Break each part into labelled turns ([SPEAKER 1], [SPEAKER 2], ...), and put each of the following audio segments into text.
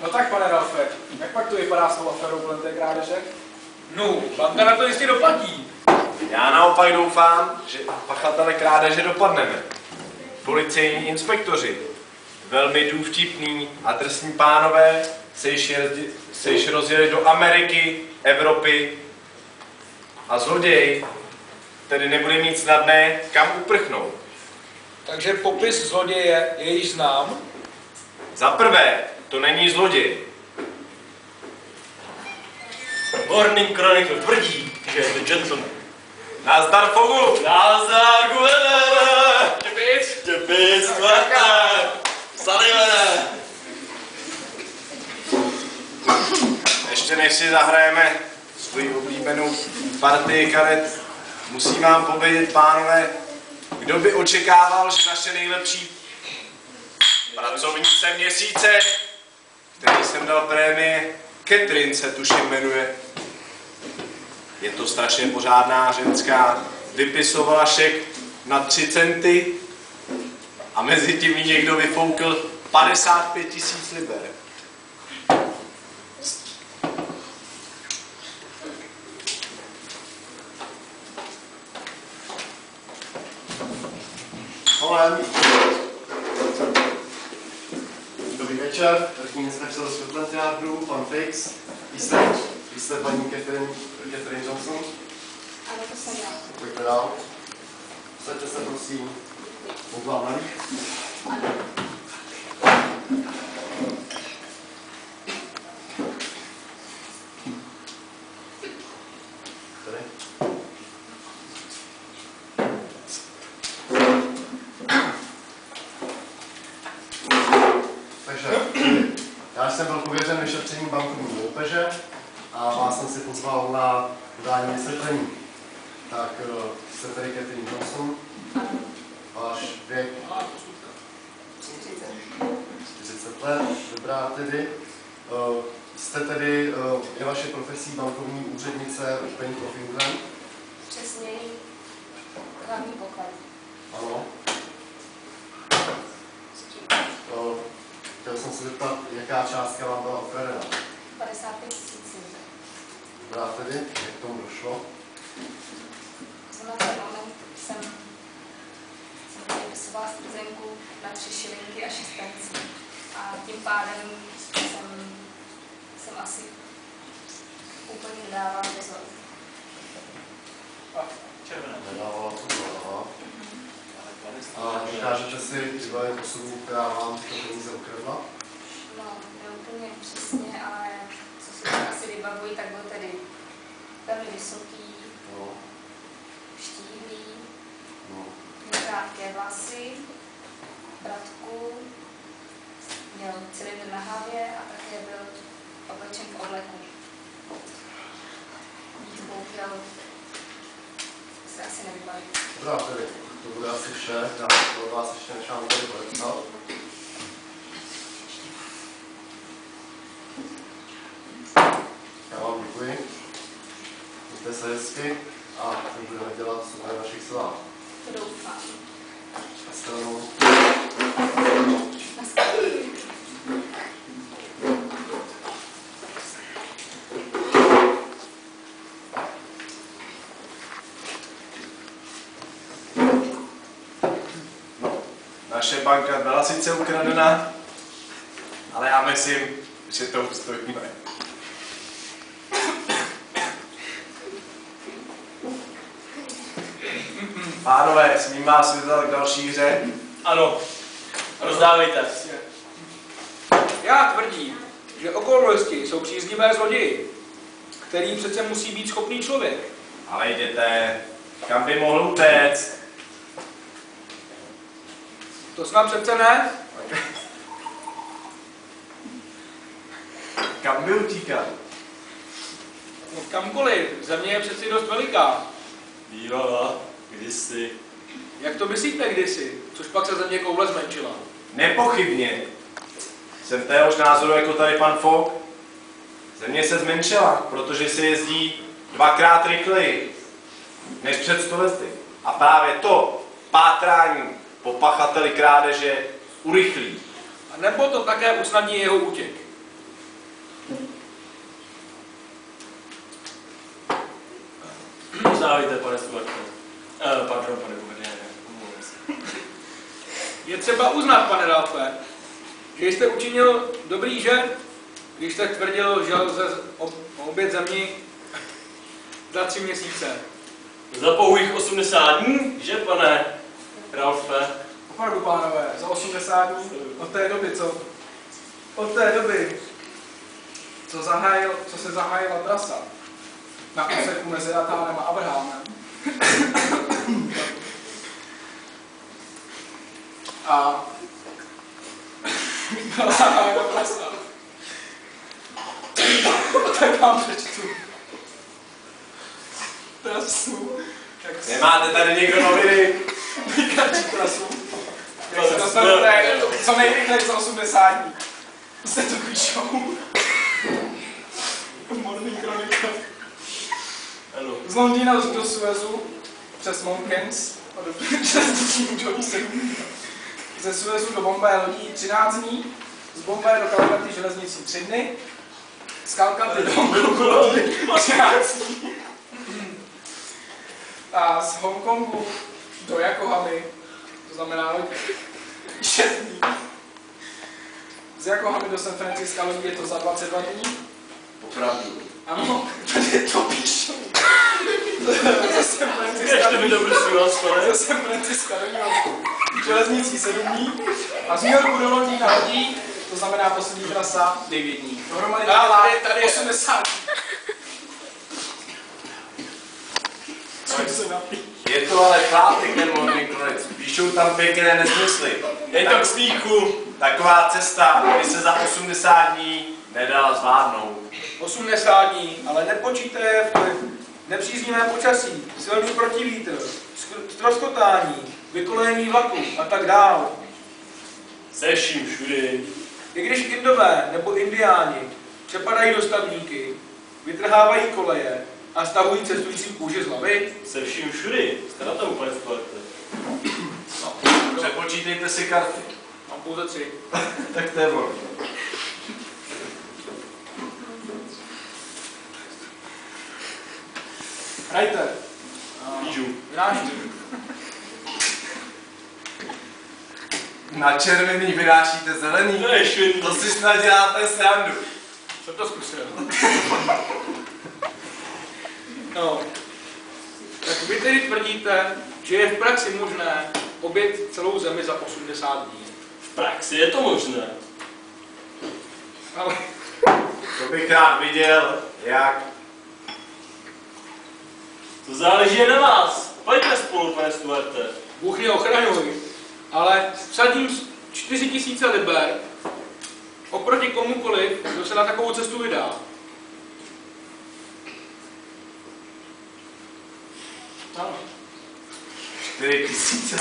[SPEAKER 1] No tak, pane Ralfe, jak pak to vypadá s tou aferou kolem té krádeže?
[SPEAKER 2] No, banka na to jistě doplatí.
[SPEAKER 3] Já naopak doufám, že pachatele krádeže dopadneme. Policejní inspektoři, velmi důvtipní a drsní pánové, se již rozjeli do Ameriky, Evropy a zloděj tedy nebude mít snadné, kam uprchnout.
[SPEAKER 2] Takže popis zloděje je již znám?
[SPEAKER 3] Za prvé, to není zloděj.
[SPEAKER 4] Morning Chronicle tvrdí, že je to gentleman.
[SPEAKER 3] Nazdar, Fogu!
[SPEAKER 4] Nazdar, guvernére!
[SPEAKER 2] Čepic!
[SPEAKER 4] Čepic, Marta! Salivene!
[SPEAKER 3] Ještě než si zahrajeme svoji oblíbenou partii karet, musím vám povědět, pánové, kdo by očekával, že naše nejlepší pracovnice měsíce, který jsem dal prémie, Catherine se tuším jmenuje. Je to strašně pořádná ženská, vypisovala šek na 3 centy a mezi tím jí někdo vyfoukl 55 000 liber.
[SPEAKER 5] Holem. Dobrý večer, vrchní inspektor Scotland Yardu, pan Fix. Jste paní Catherine Johnson?
[SPEAKER 6] Ano, to jsem já.
[SPEAKER 5] Pojďte dál. Usaďte se prosím. Mohu vám nalít?
[SPEAKER 6] Ano.
[SPEAKER 5] Tady. Takže, já jsem byl pověřen vyšetřením bankovní loupeže a vás jsem si pozval na podání vysvětlení. Tak, jste tady Catherine Johnson, váš věk 40 let, dobrá tedy. Jste tedy, je vaše profesí bankovní úřednice Bank of England?
[SPEAKER 6] Přesněji hlavní poklad.
[SPEAKER 5] Ano. Chtěl jsem se zeptat, jaká částka vám byla ukradena?
[SPEAKER 6] 55 000.
[SPEAKER 5] Dobrá tedy, jak k tomu došlo?
[SPEAKER 6] Na ten moment jsem vypisovala stvrzenku na 3 šilinky a 6 pencí. A tím pádem jsem asi úplně nedávala pozor.
[SPEAKER 5] Nedávala pozor, aha. A dokážete si vybavit osobu, která vám tyto peníze ukradla?
[SPEAKER 6] No, neúplně přesně, ale co si tak asi vybavuji, tak byl tedy velmi vysoký,
[SPEAKER 5] No.
[SPEAKER 6] štíhlý,
[SPEAKER 5] No.
[SPEAKER 6] měl krátké vlasy, bratku, měl cylindr na hlavě a také byl oblečen v obleku. Víc bohužel se asi nevybaví.
[SPEAKER 5] Dobrá tedy, to bude asi vše. Já od vás ještě nechám tady podepsat. Já vám děkuji. Mějte se hezky a my budeme dělat co je v našich silách.
[SPEAKER 6] To doufám.
[SPEAKER 5] Nashledanou.
[SPEAKER 3] Naše banka byla sice ukradena, ale já myslím, že to ustojíme. Pánové, smím vás vyzvat k další hře?
[SPEAKER 4] Ano, rozdávejte.
[SPEAKER 2] Já tvrdím, že okolnosti jsou příznivé zloději, který přece musí být schopný člověk.
[SPEAKER 3] Ale jděte, kam by mohl utéct?
[SPEAKER 2] To snad přece ne?
[SPEAKER 3] Kam by utíkal?
[SPEAKER 2] No, kamkoliv, země je přeci dost veliká.
[SPEAKER 4] Bývala kdysi.
[SPEAKER 2] Jak to myslíte kdysi? Což pak se země koule zmenšila.
[SPEAKER 3] Nepochybně. Jsem téhož názoru jako tady pan Fogg. Země se zmenšila, protože se jezdí 2x rychleji než před 100 lety. A právě to pátrání po pachateli krádeže urychlí.
[SPEAKER 2] A nebo to také usnadní jeho útěk.
[SPEAKER 4] Uznávejte, pane Stuarte. Pardon, pane guvernéře. Omlouvám se.
[SPEAKER 2] Je třeba uznat, pane Ralfe, že jste učinil dobrý žen, když jste tvrdil, že lze obět zemi za 3 měsíce.
[SPEAKER 4] Za pouhých 80 dní, že, pane Ralfe?
[SPEAKER 1] Opravdu, pánové, za 80 dní od té doby, co se zahájila trasa na úseku mezi Ratánem a Abrahamem. A byla zahájena trasa. Tak vám přečtu trasu.
[SPEAKER 3] Nemáte tady někdo noviny?
[SPEAKER 1] Vykačí trasu. Jak se dostanete co nejrychleji za 80 dní. Jste to píšou. Morning Chronicle.
[SPEAKER 4] Ano.
[SPEAKER 1] Z Londýna do Suezu, přes Monkens a ze Suezu do Bombaje lodí 13 dní, z Bombaje do Kalkaty železnicí 3 dny, z Kalkaty do Hongkongu 13 dní a z Hongkongu do Yokohamy, to znamená 6 dní. Z Yokohamy do San Francisca lodí je to za 22 dní.
[SPEAKER 3] Opravdu.
[SPEAKER 1] Ano, tady to píšu.
[SPEAKER 4] Ještě mi to prosím vás, pane.
[SPEAKER 1] Ze San Francisca do New Yorku. Železnicí 7 dní. A z New Yorku do Londýna hodí, to znamená poslední trasa 9 dní. Dohromady
[SPEAKER 2] tady
[SPEAKER 1] 80 dní. Co se napí?
[SPEAKER 3] Je to ale pátek, ten Morning Chronicle. Píšou tam pěkné nesmysly.
[SPEAKER 4] Je to k smíchu.
[SPEAKER 3] Taková cesta by se za 80 dní nedala zvládnout.
[SPEAKER 2] 80 dní, ale nepočítejte v nepříznivém počasí, silný protivítr, ztroskotání, vykolejení vlaku a tak dál.
[SPEAKER 4] Se vším všudy.
[SPEAKER 2] I když Indové nebo Indiáni přepadají dostavníky, vytrhávají koleje a stahují cestující kůže z hlavy,
[SPEAKER 4] Se vším všudy. Jste na tom, pane Stuarte.
[SPEAKER 3] Přepočítejte si karty.
[SPEAKER 2] mám pouze 3.
[SPEAKER 3] Tak to je ono.
[SPEAKER 1] Hrajte.
[SPEAKER 4] Pížu.
[SPEAKER 2] Vynáším.
[SPEAKER 3] Na červený vynášíte zelený.
[SPEAKER 4] To je švindl.
[SPEAKER 3] To si snad děláte srandu.
[SPEAKER 2] Jsem to zkusil. No. Tak vy tedy tvrdíte, že je v praxi možné obět celou zemi za 80 dní.
[SPEAKER 4] V praxi je to možné.
[SPEAKER 2] Ale
[SPEAKER 3] To bych rád viděl, jak.
[SPEAKER 4] To záleží jen na vás. Pojďme spolu, pane Stuarte.
[SPEAKER 2] Bůh mě ochraňuj, ale vsadím 4000 liber oproti komukoliv, kdo se na takovou cestu vydá.
[SPEAKER 1] Ano.
[SPEAKER 3] 4000.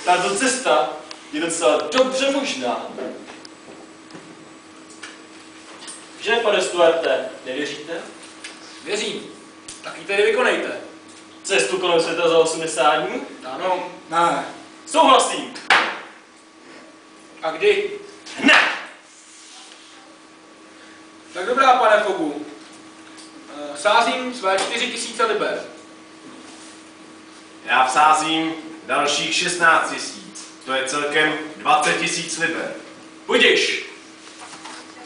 [SPEAKER 4] Tato cesta je docela dobře možná. Že, pane Stuarte, nevěříte?
[SPEAKER 2] Věřím. Tak ji tedy vykonejte.
[SPEAKER 4] Cestu kolem světa za 80 dní?
[SPEAKER 2] Ano.
[SPEAKER 1] Ne.
[SPEAKER 4] Souhlasím.
[SPEAKER 2] A kdy?
[SPEAKER 4] Ne!
[SPEAKER 2] Tak dobrá, pane Fogu. Sázím své 4000 liber.
[SPEAKER 3] Já vsázím dalších 16 000. To je celkem 20 000 liber.
[SPEAKER 4] Budiš.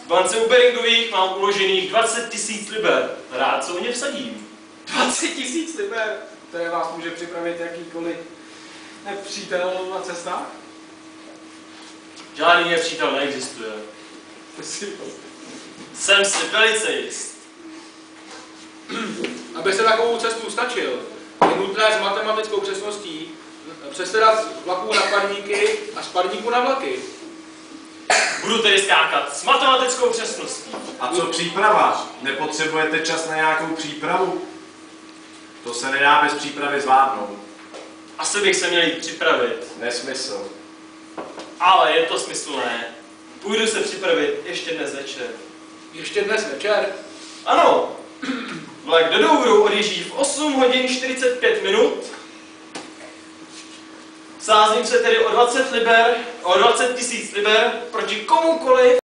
[SPEAKER 4] V bance u Beringových mám uložených 20 000 liber. Rád se o ně vsadím.
[SPEAKER 1] 20 000 liber, které vás může připravit jakýkoliv nepřítel na cestách?
[SPEAKER 4] Žádný nepřítel neexistuje. Jsem si velice jist.
[SPEAKER 2] Aby se takovou cestu stačil, je nutné s matematickou přesností přesedat z vlaků na parníky a z parníků na vlaky.
[SPEAKER 4] Budu tedy skákat s matematickou přesností.
[SPEAKER 3] A co příprava? Nepotřebujete čas na nějakou přípravu? To se nedá bez přípravy zvládnout.
[SPEAKER 4] Asi bych se měl jít připravit.
[SPEAKER 3] Nesmysl.
[SPEAKER 4] Ale je to smyslné. Půjdu se připravit ještě dnes večer.
[SPEAKER 2] Ještě dnes večer.
[SPEAKER 4] Ano. Vlak do Douvru odjíždí v 8 hodin 45 minut. Sázím se tedy o 20 000 liber proti komukoliv,